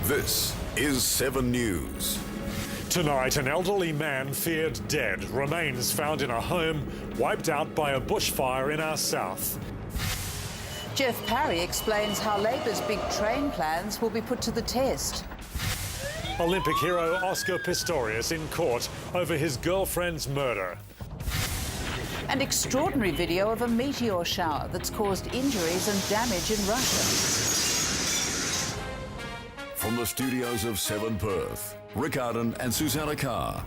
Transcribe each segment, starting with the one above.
This is 7 News. Tonight, an elderly man feared dead, remains found in a home wiped out by a bushfire in our south. Jeff Parry explains how Labor's big train plans will be put to the test. Olympic hero Oscar Pistorius in court over his girlfriend's murder. An extraordinary video of a meteor shower that's caused injuries and damage in Russia. From the studios of 7 Perth, Rick Ardon and Susannah Carr.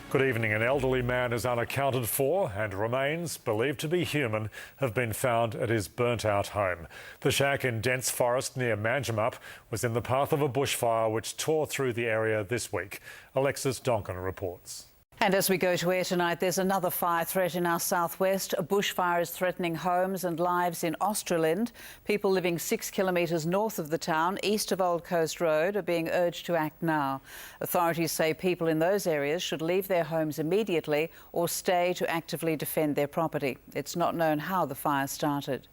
Good evening. An elderly man is unaccounted for and remains, believed to be human, have been found at his burnt-out home. The shack in dense forest near Manjimup was in the path of a bushfire which tore through the area this week. Alexis Donkin reports. And as we go to air tonight, there's another fire threat in our southwest. A bushfire is threatening homes and lives in Australind. People living 6 kilometres north of the town, east of Old Coast Road, are being urged to act now. Authorities say people in those areas should leave their homes immediately or stay to actively defend their property. It's not known how the fire started.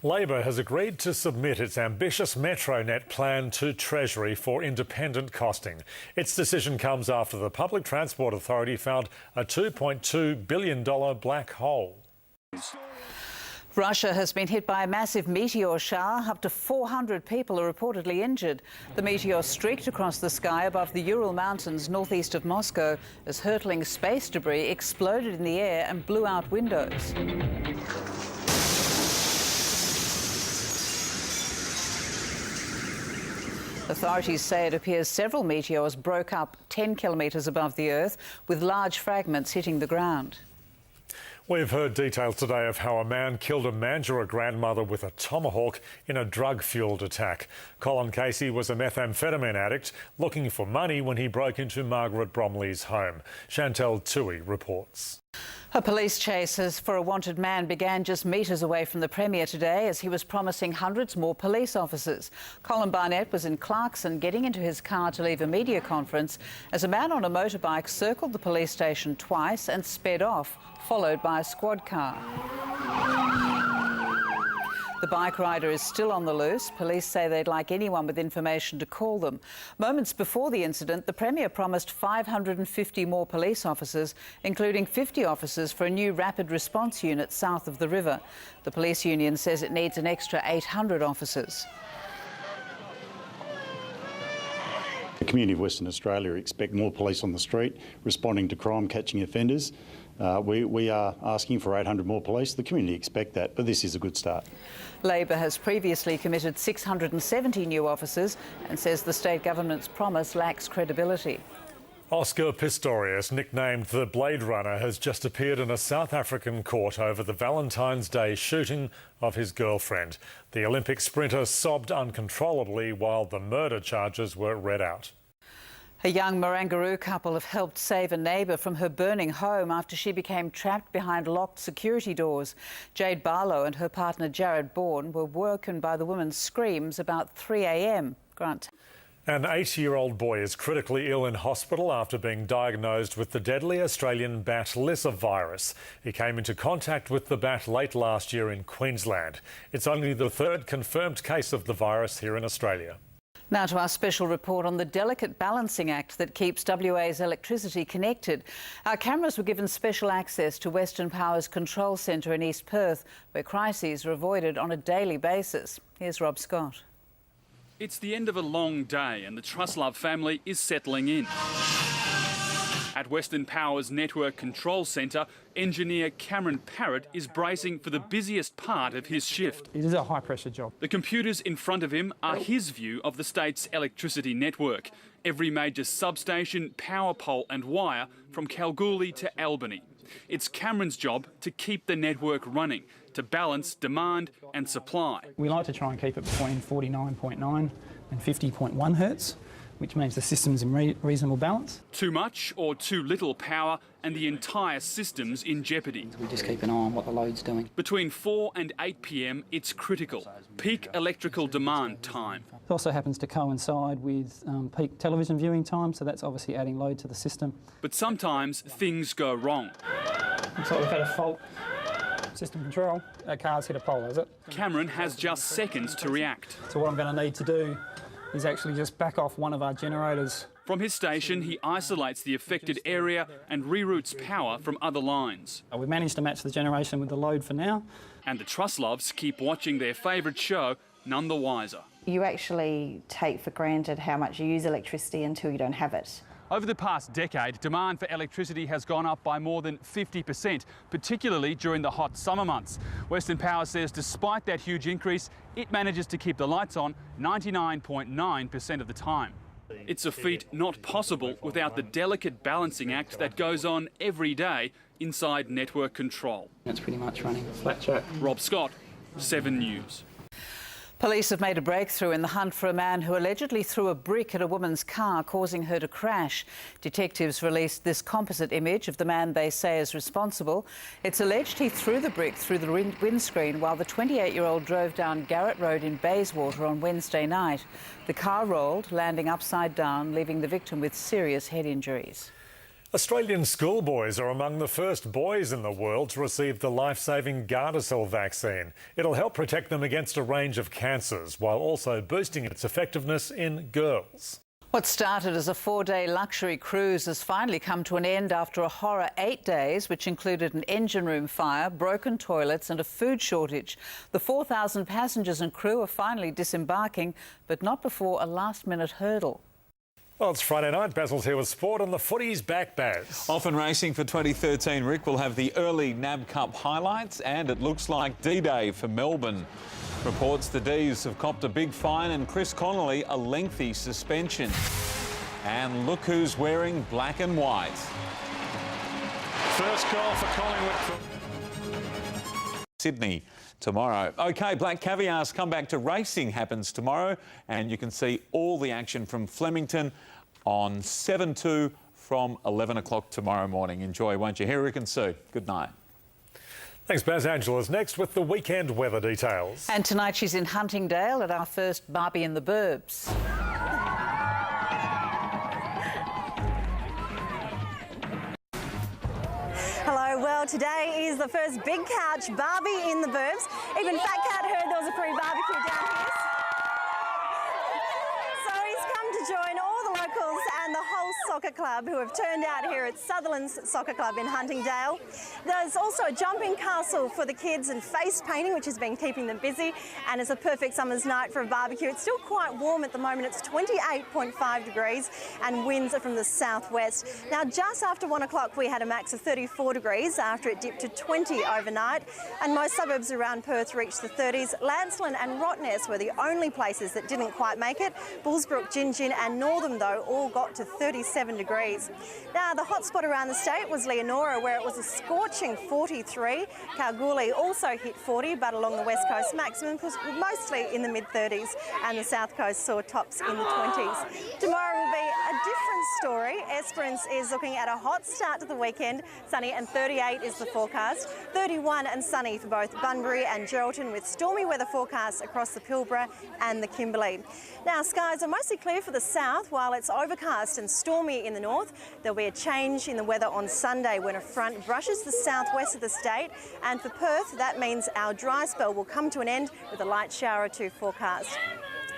Labor has agreed to submit its ambitious MetroNet plan to Treasury for independent costing. Its decision comes after the Public Transport Authority found a $2.2 billion black hole. Russia has been hit by a massive meteor shower. Up to 400 people are reportedly injured. The meteor streaked across the sky above the Ural Mountains northeast of Moscow as hurtling space debris exploded in the air and blew out windows. Authorities say it appears several meteors broke up 10 kilometres above the Earth, with large fragments hitting the ground. We've heard details today of how a man killed a Mandurah grandmother with a tomahawk in a drug-fuelled attack. Colin Casey was a methamphetamine addict looking for money when he broke into Margaret Bromley's home. Chantel Tui reports. A police chase for a wanted man began just metres away from the Premier today as he was promising hundreds more police officers. Colin Barnett was in Clarkson getting into his car to leave a media conference as a man on a motorbike circled the police station twice and sped off, followed by a squad car. The bike rider is still on the loose. Police say they'd like anyone with information to call them. Moments before the incident, the Premier promised 550 more police officers, including 50 officers for a new rapid response unit south of the river. The police union says it needs an extra 800 officers. The community of Western Australia expect more police on the street responding to crime, catching offenders. We are asking for 800 more police. The community expect that, but this is a good start. Labor has previously committed 670 new officers and says the state government's promise lacks credibility. Oscar Pistorius, nicknamed the Blade Runner, has just appeared in a South African court over the Valentine's Day shooting of his girlfriend. The Olympic sprinter sobbed uncontrollably while the murder charges were read out. A young Marangaroo couple have helped save a neighbour from her burning home after she became trapped behind locked security doors. Jade Barlow and her partner Jared Bourne were woken by the woman's screams about 3 a.m. Grant. An 8-year-old boy is critically ill in hospital after being diagnosed with the deadly Australian bat Lissa virus. He came into contact with the bat late last year in Queensland. It's only the third confirmed case of the virus here in Australia. Now to our special report on the delicate balancing act that keeps WA's electricity connected. Our cameras were given special access to Western Power's control centre in East Perth, where crises are avoided on a daily basis. Here's Rob Scott. It's the end of a long day and the Truslove family is settling in. At Western Power's Network Control Centre, engineer Cameron Parrott is bracing for the busiest part of his shift. It is a high-pressure job. The computers in front of him are his view of the state's electricity network. Every major substation, power pole and wire from Kalgoorlie to Albany. It's Cameron's job to keep the network running, to balance demand and supply. We like to try and keep it between 49.9 and 50.1 hertz, which means the system's in reasonable balance. Too much or too little power and the entire system's in jeopardy. We just keep an eye on what the load's doing. Between 4 and 8 p.m, it's critical. Peak electrical demand time. It also happens to coincide with peak television viewing time, so that's obviously adding load to the system. But sometimes things go wrong. Looks like we've had a fault. System control. Our car's hit a pole, is it? Cameron has just seconds to react. So what I'm going to need to do is actually just back off one of our generators. From his station, he isolates the affected area and reroutes power from other lines. We've managed to match the generation with the load for now. And the Trustloves keep watching their favourite show, none the wiser. You actually take for granted how much you use electricity until you don't have it. Over the past decade, demand for electricity has gone up by more than 50%, particularly during the hot summer months. Western Power says despite that huge increase, it manages to keep the lights on 99.9% of the time. It's a feat not possible without the delicate balancing act that goes on every day inside network control. It's pretty much running Flat track. Rob Scott, 7 News. Police have made a breakthrough in the hunt for a man who allegedly threw a brick at a woman's car, causing her to crash. Detectives released this composite image of the man they say is responsible. It's alleged he threw the brick through the windscreen while the 28-year-old drove down Garrett Road in Bayswater on Wednesday night. The car rolled, landing upside down, leaving the victim with serious head injuries. Australian schoolboys are among the first boys in the world to receive the life-saving Gardasil vaccine. It'll help protect them against a range of cancers while also boosting its effectiveness in girls. What started as a 4-day luxury cruise has finally come to an end after a horror 8 days, which included an engine room fire, broken toilets and a food shortage. The 4,000 passengers and crew are finally disembarking, but not before a last-minute hurdle. Well, it's Friday night. Basil's here with sport and the footy's back, Baz. Off and racing for 2013, Rick will have the early NAB Cup highlights, and it looks like D-Day for Melbourne. Reports the D's have copped a big fine and Chris Connolly a lengthy suspension. And look who's wearing black and white. First goal for Collingwood. Sydney tomorrow. OK, Black Caviar's comeback to racing happens tomorrow, and you can see all the action from Flemington on 7-2 from 11 o'clock tomorrow morning. Enjoy, won't you? Here, Rick and Sue. Good night. Thanks, Baz. Angela's next with the weekend weather details. And tonight she's in Huntingdale at our first Barbie in the Burbs. Hello, well today is the first big couch Barbie in the Burbs. Even Fat Cat heard there was a free barbecue down here. So he's come to join all the locals and the whole soccer club who have turned out here at Sutherland's Soccer Club in Huntingdale. There's also a jumping castle for the kids and face painting, which has been keeping them busy, and it's a perfect summer's night for a barbecue. It's still quite warm at the moment. It's 28.5 degrees and winds are from the southwest. Now, just after 1 o'clock, we had a max of 34 degrees after it dipped to 20 overnight, and most suburbs around Perth reached the 30s. Lancelin and Rottnest were the only places that didn't quite make it. Bullsbrook, Gingin and Northam, though, all got to 37 degrees. Now, the hotspot around the state was Leonora, where it was a scorching 43. Kalgoorlie also hit 40, but along the west coast, maximum was mostly in the mid-30s, and the south coast saw tops in the 20s. Tomorrow will be a different story. Esperance is looking at a hot start to the weekend. Sunny and 38 is the forecast. 31 and sunny for both Bunbury and Geraldton, with stormy weather forecasts across the Pilbara and the Kimberley. Now, skies are mostly clear for the south, while it's overcast and stormy in the north. There'll be a change in the weather on Sunday when a front brushes the southwest of the state, and for Perth, that means our dry spell will come to an end with a light shower or two forecast.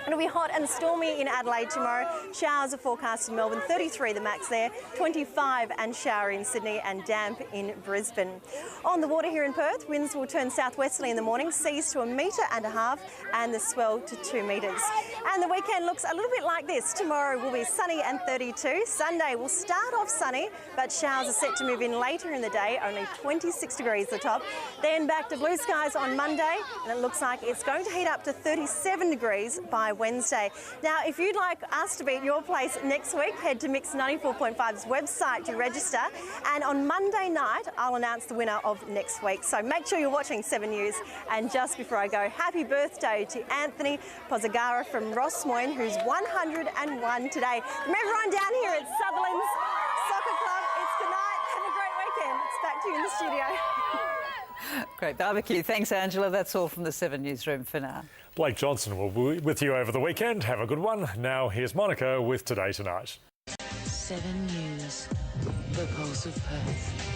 It'll be hot and stormy in Adelaide tomorrow. Showers are forecast in Melbourne, 33 the max there, 25 and showery in Sydney and damp in Brisbane. On the water here in Perth, winds will turn southwesterly in the morning, seas to 1.5 metres and the swell to 2 metres. And the weekend looks a little bit like this. Tomorrow will be sunny and 32. Sunday will start off sunny, but showers are set to move in later in the day, only 26 degrees the top. Then back to blue skies on Monday, and it looks like it's going to heat up to 37 degrees by Wednesday. Now, if you'd like us to be at your place next week, head to Mix 94.5's website to register. And on Monday night, I'll announce the winner of next week. So make sure you're watching 7 News. And just before I go, happy birthday to Anthony Pozagara from Ross Moyne, who's 101 today. From everyone down here at Sutherland's Soccer Club, it's good night. Have a great weekend. It's back to you in the studio. Great barbecue. Thanks, Angela. That's all from the 7 Newsroom for now. Blake Johnson will be with you over the weekend. Have a good one. Now, here's Monica with Today Tonight. 7 News, the pulse of Perth.